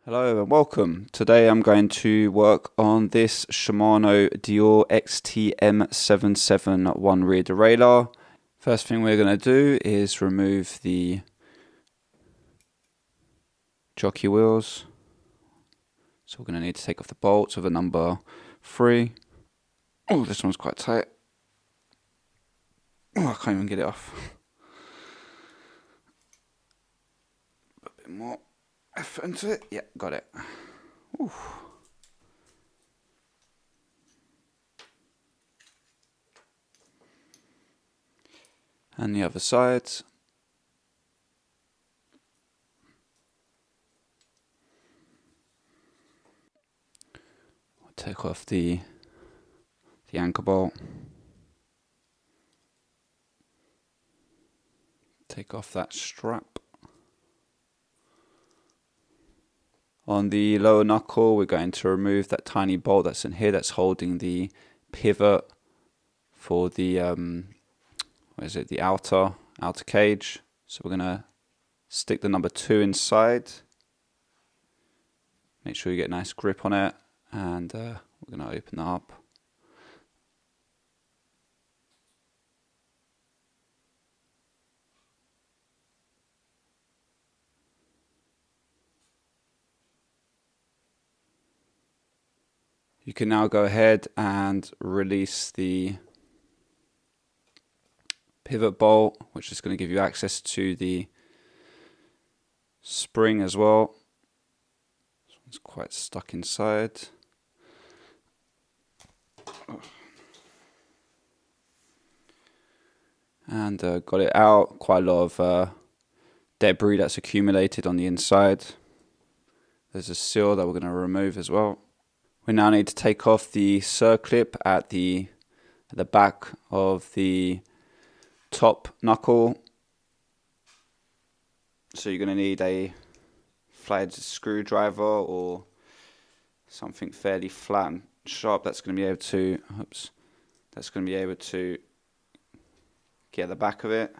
Hello and welcome. Today I'm going to work on this Shimano XT M771 Rear derailleur. First thing we're going to do is remove the jockey wheels. So we're going to need to take off the bolts of the number 3. Oh, this one's quite tight. Oh, I can't even get it off. A bit more effort into it. Yeah, got it. Ooh. And the other side. We'll take off the anchor bolt. Take off that strap. On the lower knuckle, we're going to remove that tiny bolt that's in here that's holding the pivot for the the outer cage. So we're going to stick the number 2 inside. Make sure you get a nice grip on it, and we're going to open that up. You can now go ahead and release the pivot bolt, which is going to give you access to the spring as well. This one's quite stuck inside. And got it out. Quite a lot of debris that's accumulated on the inside. There's a seal that we're going to remove as well. We now need to take off the circlip at the back of the top knuckle. So you're going to need a flathead screwdriver or something fairly flat and sharp that's going to be able to get the back of it.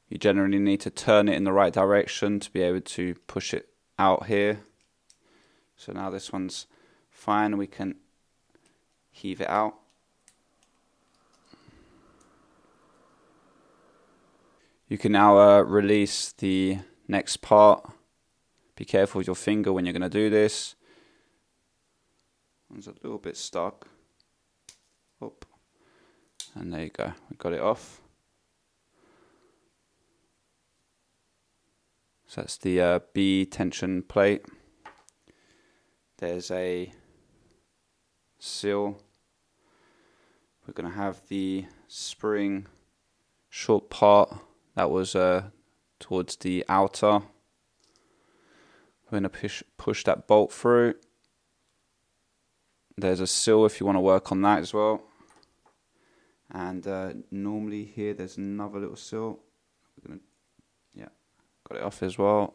You generally need to turn it in the right direction to be able to push it out here. So now this one's fine, we can heave it out. You can now release the next part. Be careful with your finger when you're going to do this. One's a little bit stuck. Up. And there you go, we got it off. So that's the B tension plate. There's a seal. We're going to have the spring short part that was towards the outer. We're going to push that bolt through. There's a seal if you want to work on that as well. And normally here there's another little seal. We're going to, got it off as well.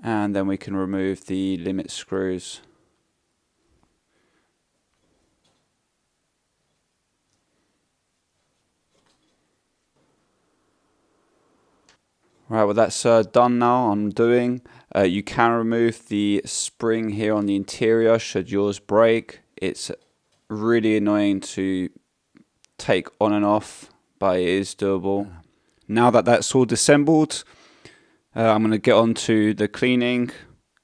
And then we can remove the limit screws. Right, well that's done now, undoing. You can remove the spring here on the interior should yours break. It's really annoying to take on and off, but it is doable. Now that that's all dissembled, I'm going to get on to the cleaning.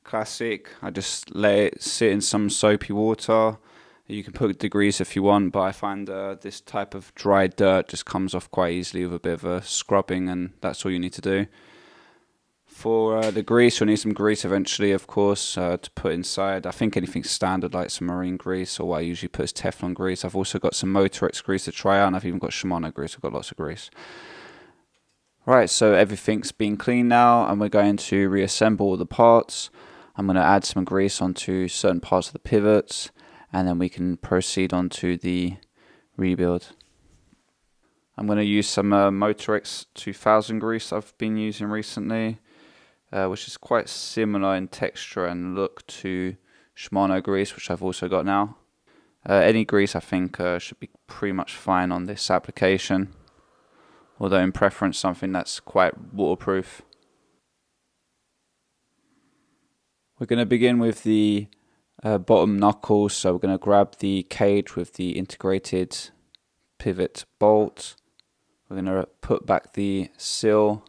Classic, I just let it sit in some soapy water. You can put degrease if you want, but I find this type of dry dirt just comes off quite easily with a bit of a scrubbing, and that's all you need to do. For the grease, you'll need some grease eventually, of course, to put inside. I think anything standard like some marine grease, or what I usually put is Teflon grease. I've also got some Motorex grease to try out, and I've even got Shimano grease. I've got lots of grease. Right, so everything's been cleaned now, and we're going to reassemble all the parts. I'm going to add some grease onto certain parts of the pivots, and then we can proceed on to the rebuild. I'm going to use some Motorex 2000 grease I've been using recently, which is quite similar in texture and look to Shimano grease, which I've also got now. Any grease I think should be pretty much fine on this application, although in preference something that's quite waterproof. We're going to begin with the bottom knuckle, so we're going to grab the cage with the integrated pivot bolt. We're going to put back the seal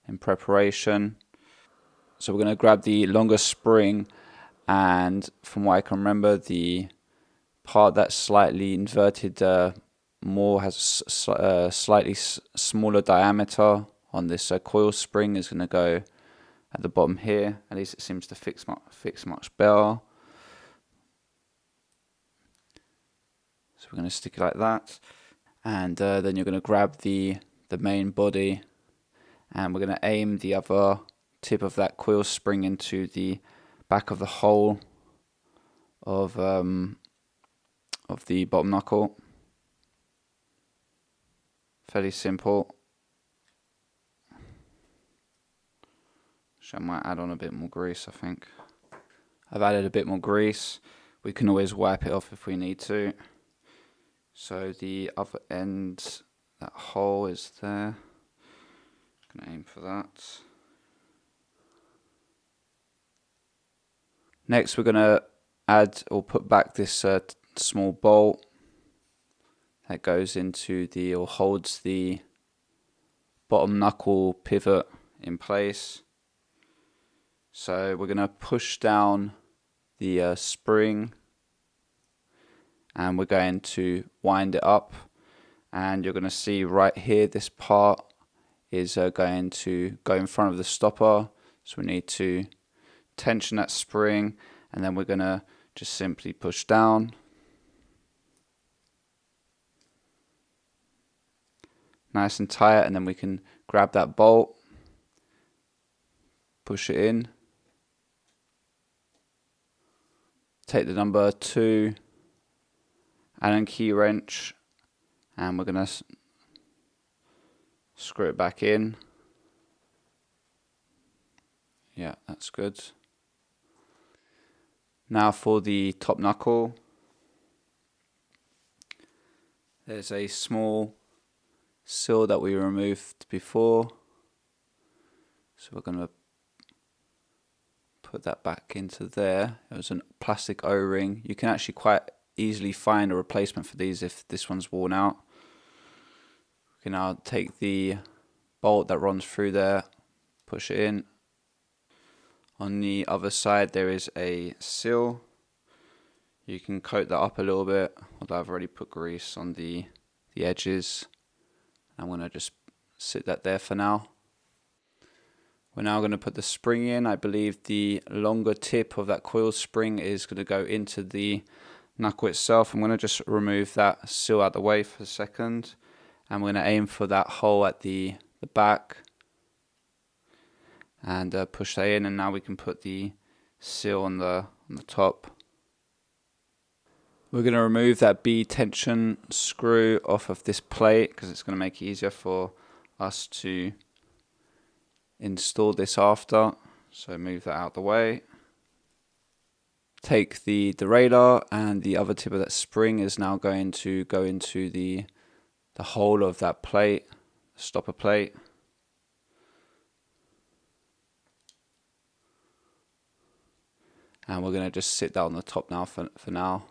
in preparation. So we're going to grab the longer spring, and from what I can remember, the part that's slightly inverted more has slightly smaller diameter on this coil spring is going to go at the bottom here. At least it seems to fix much better. So we're going to stick it like that, and then you're going to grab the main body, and we're going to aim the other tip of that coil spring into the back of the hole of the bottom knuckle. Fairly simple. So I might add on a bit more grease, I think. I've added a bit more grease. We can always wipe it off if we need to. So the other end, that hole is there. I'm going to aim for that. Next we're going to add or put back this small bolt that goes into the, or holds the bottom knuckle pivot in place. So we're going to push down the spring, and we're going to wind it up, and you're going to see right here this part is going to go in front of the stopper. So we need to tension that spring, and then we're going to just simply push down. Nice and tight, and then we can grab that bolt, push it in, take the number 2 Allen key wrench, and we're going to screw it back in. Yeah, that's good. Now for the top knuckle, there's a small seal that we removed before, so we're going to put that back into there. It was a plastic O-ring. You can actually quite easily find a replacement for these if this one's worn out. We can now take the bolt that runs through there, push it in. On the other side there is a seal. You can coat that up a little bit, although I've already put grease on the edges. I'm going to just sit that there for now. We're now going to put the spring in. I believe the longer tip of that coil spring is going to go into the knuckle itself. I'm going to just remove that seal out of the way for a second, and we're going to aim for that hole at the back and push that in, and now we can put the seal on the top. We're going to remove that B tension screw off of this plate because it's going to make it easier for us to install this after. So move that out the way. Take the derailleur, and the other tip of that spring is now going to go into the hole of that plate, stopper plate. And we're going to just sit that on the top now for now.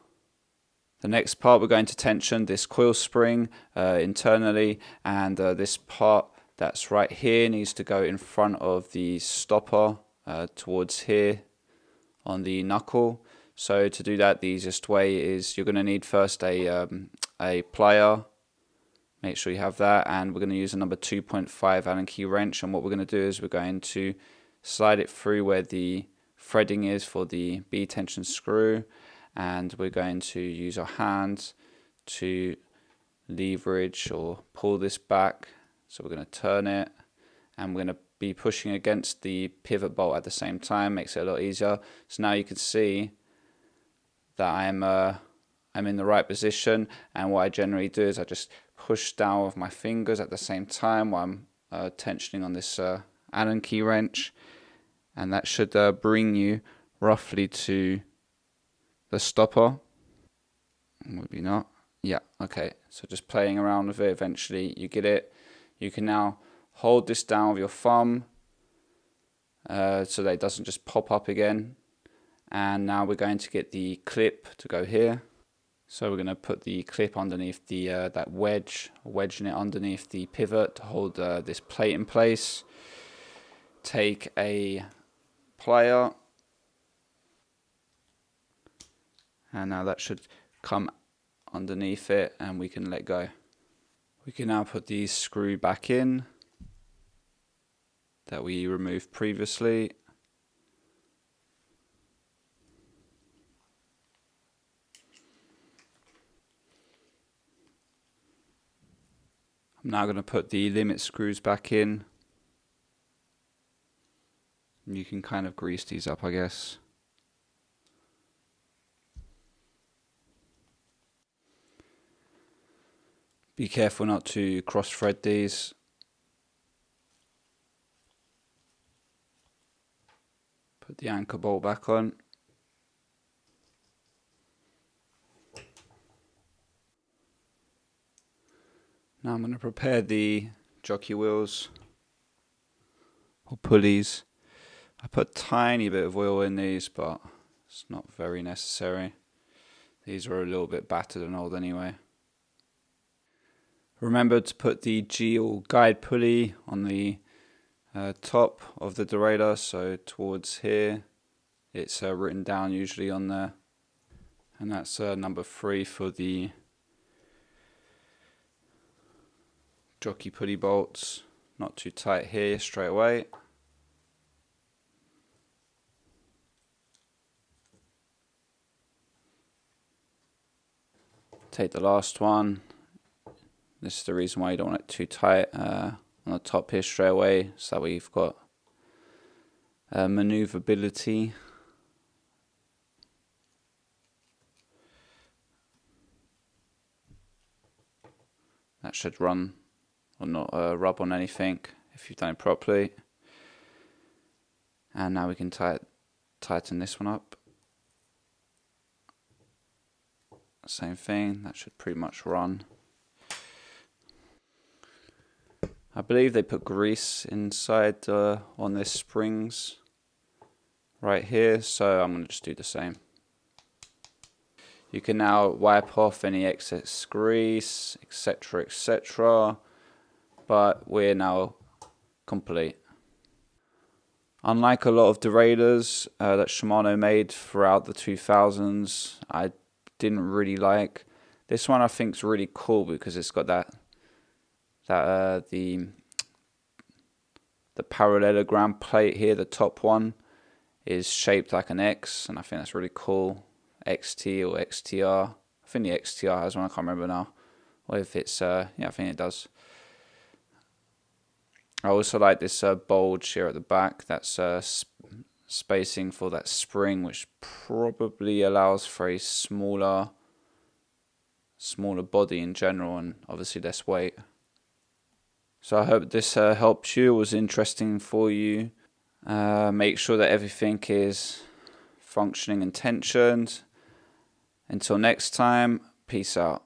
The next part, we're going to tension this coil spring internally, and this part that's right here needs to go in front of the stopper towards here on the knuckle. So to do that, the easiest way is you're going to need first a plier. Make sure you have that, and we're going to use a number 2.5 Allen key wrench, and what we're going to do is we're going to slide it through where the threading is for the B tension screw, and we're going to use our hands to leverage or pull this back. So we're going to turn it, and we're going to be pushing against the pivot bolt at the same time. Makes it a lot easier. So now you can see that I'm in the right position, and what I generally do is I just push down with my fingers at the same time while I'm tensioning on this Allen key wrench, and that should bring you roughly to the stopper. Maybe not. Yeah, okay. So just playing around with it, eventually you get it. You can now hold this down with your thumb so that it doesn't just pop up again. And now we're going to get the clip to go here. So we're going to put the clip underneath the that wedging it underneath the pivot to hold this plate in place. Take a plier, and now that should come underneath it, and we can let go. We can now put the screw back in that we removed previously. I'm now going to put the limit screws back in. You can kind of grease these up, I guess. Be careful not to cross thread these. Put the anchor bolt back on. Now I'm going to prepare the jockey wheels or pulleys. I put a tiny bit of oil in these, but it's not very necessary. These are a little bit battered and old anyway. Remember to put the G or guide pulley on the top of the derailleur, so towards here. It's written down usually on there. And that's number 3 for the jockey pulley bolts. Not too tight here straight away. Take the last one. This is the reason why you don't want it too tight on the top here straight away, so that we've got maneuverability. That should run or not rub on anything if you've done it properly. And now we can tighten this one up. Same thing, that should pretty much run. I believe they put grease inside on their springs right here, so I'm going to just do the same. You can now wipe off any excess grease, etc, etc, but we're now complete. Unlike a lot of derailleurs that Shimano made throughout the 2000s, I didn't really like. This one I think is really cool because it's got the parallelogram plate here. The top one is shaped like an X, and I think that's really cool. XT or XTR. I think the XTR has one, I can't remember now. Or if it's, yeah, I think it does. I also like this bulge here at the back. That's spacing for that spring, which probably allows for a smaller body in general, and obviously less weight. So I hope this helps you, was interesting for you. Make sure that everything is functioning and tensioned. Until next time, peace out.